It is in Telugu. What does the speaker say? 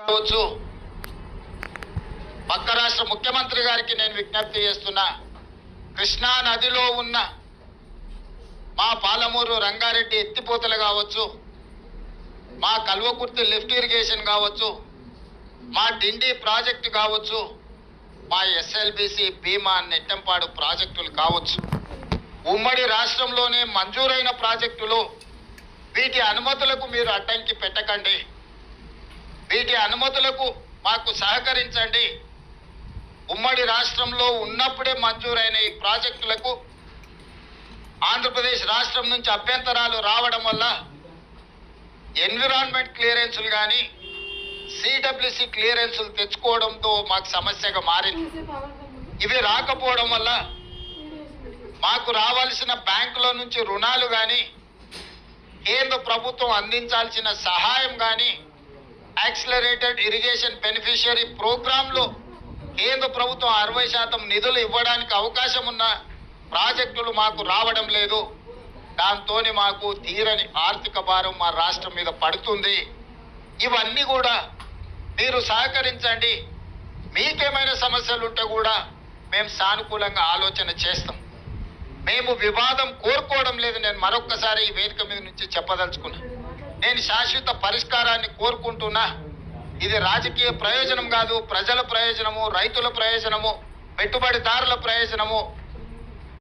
కావచ్చు, పక్క రాష్ట్ర ముఖ్యమంత్రి గారికి నేను విజ్ఞప్తి చేస్తున్నా, కృష్ణా నదిలో ఉన్న మా పాలమూరు రంగారెడ్డి ఎత్తిపోతలు కావచ్చు, మా కల్వకుర్తి లిఫ్ట్ ఇరిగేషన్ కావచ్చు, మా డిండి ప్రాజెక్టు కావచ్చు, మా ఎస్ఎల్బిసి భీమా నెట్టంపాడు ప్రాజెక్టులు కావచ్చు, ఉమ్మడి రాష్ట్రంలోనే మంజూరైన ప్రాజెక్టులు, వీటి అనుమతులకు మీరు అడ్డంకి పెట్టకండి, వీటి అనుమతులకు మాకు సహకరించండి. ఉమ్మడి రాష్ట్రంలో ఉన్నప్పుడే మంజూరైన ఈ ప్రాజెక్టులకు ఆంధ్రప్రదేశ్ రాష్ట్రం నుంచి అభ్యంతరాలు రావడం వల్ల ఎన్విరాన్మెంట్ క్లియరెన్సులు కానీ సిడబ్ల్యూసి క్లియరెన్సులు తెచ్చుకోవడంతో మాకు సమస్యగా మారింది. ఇవి రాకపోవడం వల్ల మాకు రావాల్సిన బ్యాంకుల నుంచి రుణాలు కానీ, కేంద్ర ప్రభుత్వం అందించాల్సిన సహాయం కానీ, యాక్సిలరేటెడ్ ఇరిగేషన్ బెనిఫిషియరీ ప్రోగ్రాంలో కేంద్ర ప్రభుత్వం 60% నిధులు ఇవ్వడానికి అవకాశం ఉన్న ప్రాజెక్టులు మాకు రావడం లేదు. దాంతో మాకు తీరని ఆర్థిక భారం మా రాష్ట్రం మీద పడుతుంది. ఇవన్నీ కూడా మీరు సహకరించండి. మీకేమైనా సమస్యలు ఉంటే కూడా మేము సానుకూలంగా ఆలోచన చేస్తాం. మేము వివాదం కోరుకోవడం లేదు. నేను మరొక్కసారి ఈ వేదిక మీద నుంచి చెప్పదలుచుకున్నా, నేను శాశ్వత పరిష్కారాన్ని కోరుకుంటున్నా. ఇది రాజకీయ ప్రయోజనం కాదు, ప్రజల ప్రయోజనము, రైతుల ప్రయోజనము, పెట్టుబడిదారుల ప్రయోజనము,